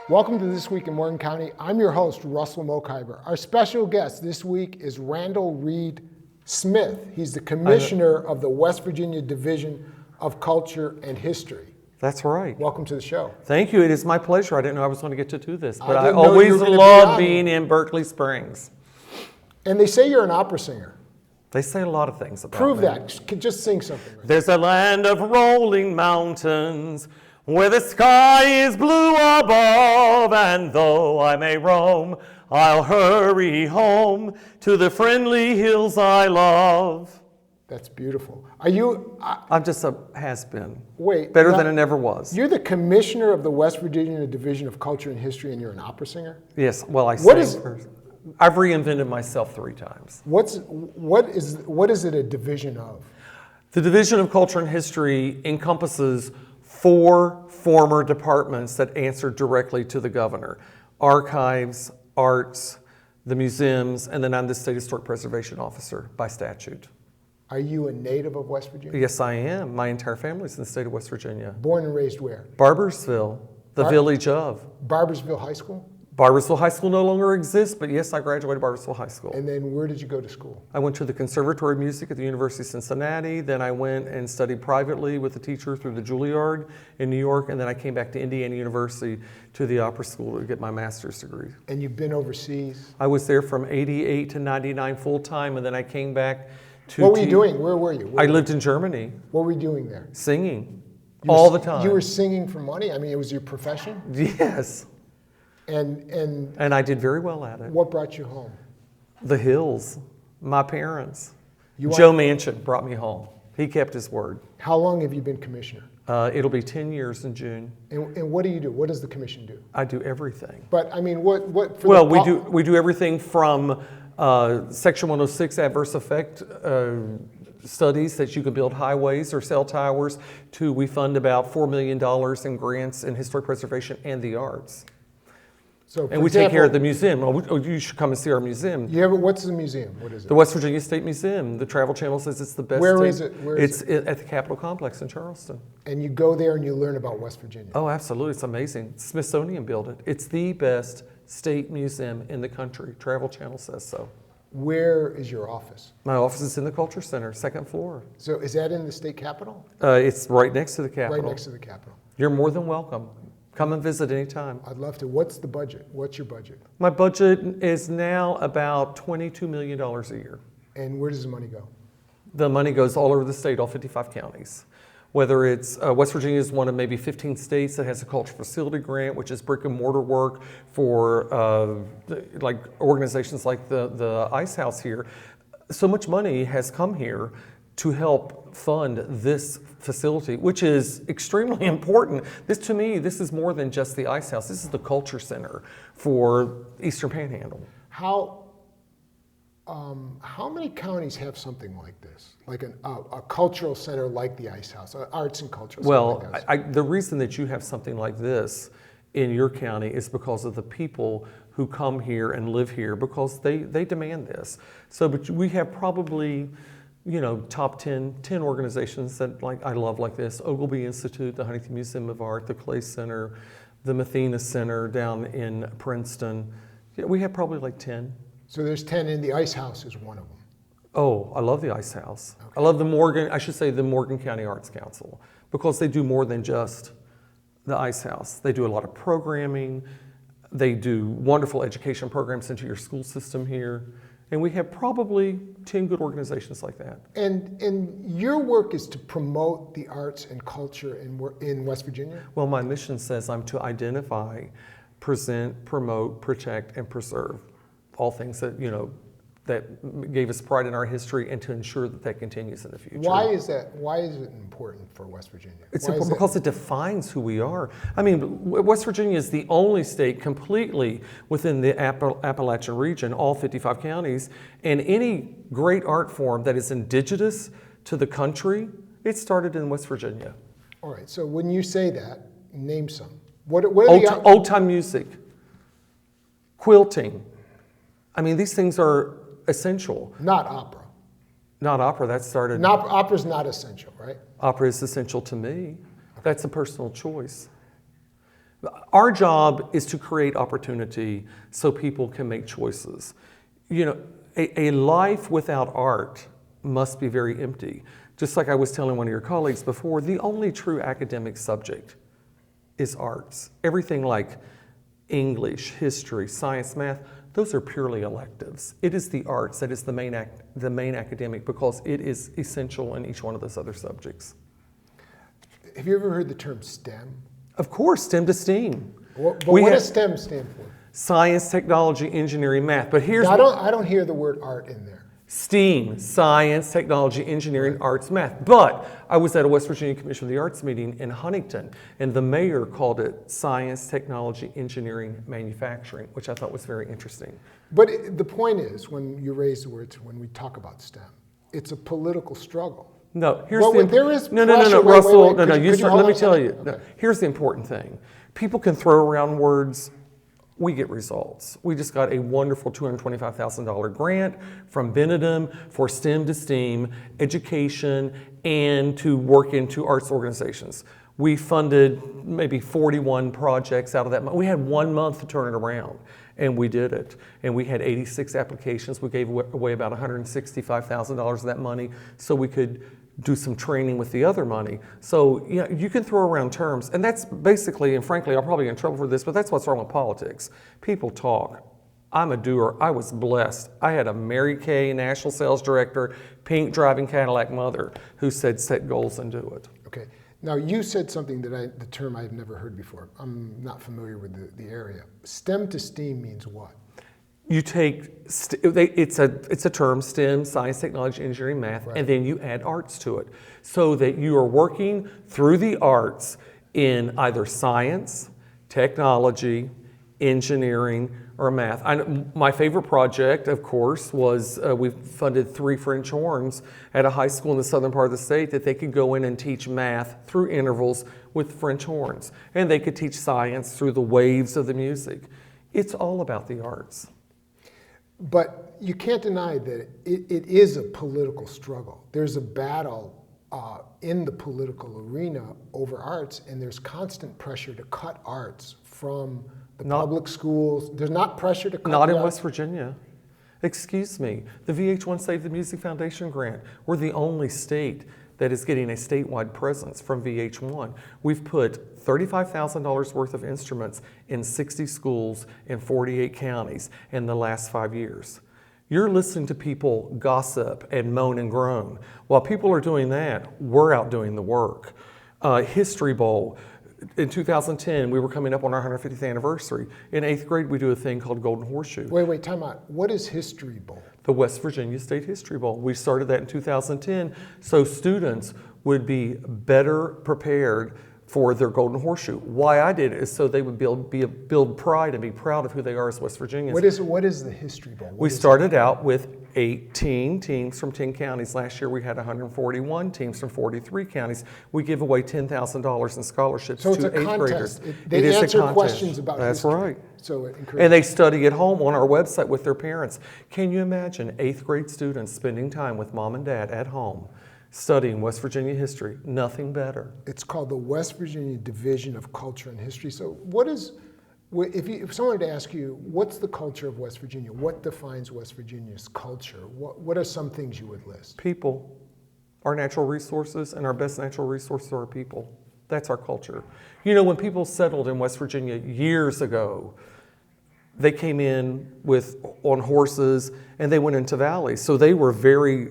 Welcome to This Week in Morgan County. I'm your host, Russell Mokhiber. Our special guest this week is Randall Reid-Smith. He's the Commissioner of the West Virginia Division of Culture and History. That's right. Welcome to the show. Thank you. It is my pleasure. I didn't know I was going to get to do this, but I didn't know you always were gonna love be on. being in Berkeley Springs. And they say you're an opera singer. They say a lot of things about Prove me. that. Just sing something. Right? There's a land of rolling mountains where the sky is blue above, and though I may roam, I'll hurry home to the friendly hills I love. That's beautiful. Are you... I'm just a has-been. Wait. Better than it never was. You're the Commissioner of the West Virginia Division of Culture and History, and you're an opera singer? Yes. Well, I've reinvented myself 3 times. What is it a division of? The Division of Culture and History encompasses 4 former departments that answer directly to the governor: archives, arts, the museums, and then I'm the State Historic Preservation Officer by statute. Are you a native of West Virginia? Yes, I am. My entire family's in the state of West Virginia. Born and raised where? Barbersville, the village of. Barbersville High School? Barbersville High School no longer exists, but yes, I graduated Barbersville High School. And then where did you go to school? I went to the Conservatory of Music at the University of Cincinnati. Then I went and studied privately with a teacher through the Juilliard in New York. And then I came back to Indiana University to the opera school to get my master's degree. And you've been overseas? I was there from 88 to 99 full time, and then I came back to... What were you doing? Where were you? I lived in Germany. What were you doing there? Singing. All the time. You were singing for money? I mean, it was your profession? Yes. And I did very well at it. What brought you home? The hills. My parents. Joe Manchin brought me home. He kept his word. How long have you been commissioner? It'll be 10 years in June. And what do you do? What does the commission do? I do everything. But I mean, what? We do everything from Section 106 adverse effect studies that you can build highways or cell towers to we fund about $4 million in grants in historic preservation and the arts. So, and we take care of the museum. You should come and see our museum. What's the museum? What is it? The West Virginia State Museum. The Travel Channel says it's the best. Where is it? It's at the Capitol Complex in Charleston. And you go there and you learn about West Virginia. Oh, absolutely. It's amazing. Smithsonian built it. It's the best state museum in the country. Travel Channel says so. Where is your office? My office is in the Culture Center, 2nd floor. So is that in the state capitol? It's right next to the Capitol. Right next to the Capitol. You're more than welcome. Come and visit anytime. I'd love to. What's the budget? What's your budget? My budget is now about $22 million a year. And where does the money go? The money goes all over the state, all 55 counties. Whether it's West Virginia is one of maybe 15 states that has a cultural facility grant, which is brick and mortar work for like organizations like the Ice House here. So much money has come here to help fund this facility, which is extremely important. To me, this is more than just the Ice House. This is the culture center for Eastern Panhandle. How many counties have something like this? Like a cultural center like the Ice House, arts and culture? Well, the reason that you have something like this in your county is because of the people who come here and live here, because they demand this. So, but we have probably, top 10 organizations that I love like this: Ogilvy Institute, the Huntington Museum of Art, the Clay Center, the Mathena Center down in Princeton. Yeah, we have probably like 10. So there's 10, and the Ice House is one of them. Oh, I love the Ice House. Okay. I love the Morgan County Arts Council, because they do more than just the Ice House. They do a lot of programming. They do wonderful education programs into your school system here. And we have probably 10 good organizations like that. And your work is to promote the arts and culture in West Virginia? Well, my mission says I'm to identify, present, promote, protect, and preserve all things that, that gave us pride in our history, and to ensure that continues in the future. Why is that? Why is it important for West Virginia? It's important because it defines who we are. I mean, West Virginia is the only state completely within the Appalachian region, all 55 counties, and any great art form that is indigenous to the country, it started in West Virginia. All right, so when you say that, name some. Old time music, quilting. I mean, these things are essential. Not opera. Not opera, that started... Opera's not essential, right? Opera is essential to me. Okay. That's a personal choice. Our job is to create opportunity so people can make choices. You know, a life without art must be very empty. Just like I was telling one of your colleagues before, the only true academic subject is arts. Everything like English, history, science, math, those are purely electives. It is the arts that is the main academic, because it is essential in each one of those other subjects. Have you ever heard the term STEM? Of course, STEM to STEAM. But what does STEM stand for? Science, technology, engineering, math. But here's I don't hear the word art in there. STEAM, science, technology, engineering, arts, math. But I was at a West Virginia Commission of the Arts meeting in Huntington, and the mayor called it science, technology, engineering, manufacturing, which I thought was very interesting. But the point is, when you raise the words, when we talk about STEM, it's a political struggle. No, here's Well, the there is no, pressure. Wait, Russell. wait. No, Could you start. hold Let me on a tell second? you. Okay. No, here's the important thing. People can throw around words. We get results. We just got a wonderful $225,000 grant from Benedum for STEM to STEAM education and to work into arts organizations. We funded maybe 41 projects out of that. We had 1 month to turn it around, and we did it. And we had 86 applications. We gave away about $165,000 of that money so we could do some training with the other money. So you can throw around terms, and that's basically, and frankly, I'll probably get in trouble for this, but that's what's wrong with politics. People talk. I'm a doer. I was blessed. I had a Mary Kay national sales director, pink driving Cadillac mother, who said set goals and do it. Okay. Now you said something that the term I've never heard before. I'm not familiar with the area. STEM to STEAM means what? You take, it's a term, STEM, science, technology, engineering, math, Right. and then you add arts to it. So that you are working through the arts in either science, technology, engineering, or math. My favorite project, of course, was we funded 3 French horns at a high school in the southern part of the state that they could go in and teach math through intervals with French horns. And they could teach science through the waves of the music. It's all about the arts. But you can't deny that it is a political struggle. There's a battle in the political arena over arts, and there's constant pressure to cut arts from the public schools. There's not pressure to cut Not in arts. West Virginia. Excuse me. The VH1 Save the Music Foundation grant, we're the only state that is getting a statewide presence from VH1. We've put $35,000 worth of instruments in 60 schools in 48 counties in the last 5 years. You're listening to people gossip and moan and groan. While people are doing that, we're out doing the work. History Bowl. In 2010, we were coming up on our 150th anniversary. In 8th grade, we do a thing called Golden Horseshoe. Wait, time out. What is History Bowl? The West Virginia State History Bowl. We started that in 2010 so students would be better prepared for their Golden Horseshoe. Why I did it is so they would build pride and be proud of who they are as West Virginians. What is the History Bowl? We started out with 18 teams from 10 counties. Last year we had 141 teams from 43 counties. We give away $10,000 in scholarships So it's to a 8th contest. graders. They It is a answer contest. questions about That's history. right. So it encourages. And they study at home on our website with their parents. Can you imagine 8th grade students spending time with mom and dad at home studying West Virginia history? Nothing better. It's called the West Virginia Division of Culture and History. So if someone were to ask you, what's the culture of West Virginia? What defines West Virginia's culture? What are some things you would list? People, our natural resources, and our best natural resources are our people. That's our culture. You know, when people settled in West Virginia years ago, they came in on horses and they went into valleys. So they were very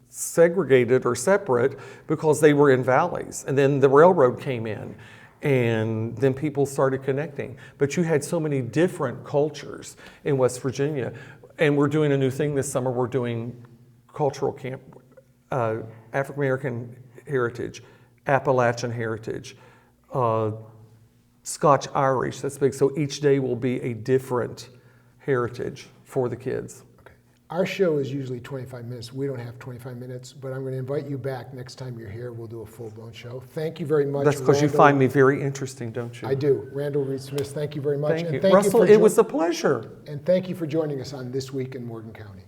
segregated or separate because they were in valleys. And then the railroad came in and then people started connecting. But you had so many different cultures in West Virginia. And we're doing a new thing this summer. We're doing cultural camp, African American heritage, Appalachian heritage, Scotch Irish, that's big. So each day will be a different heritage for the kids. Okay. Our show is usually 25 minutes. We don't have 25 minutes, but I'm going to invite you back next time you're here. We'll do a full-blown show. Thank you very much. That's because you find me very interesting, don't you? I do. Randall Reid-Smith, thank you very much. Thank you. And Russell, it was a pleasure. And thank you for joining us on This Week in Morgan County.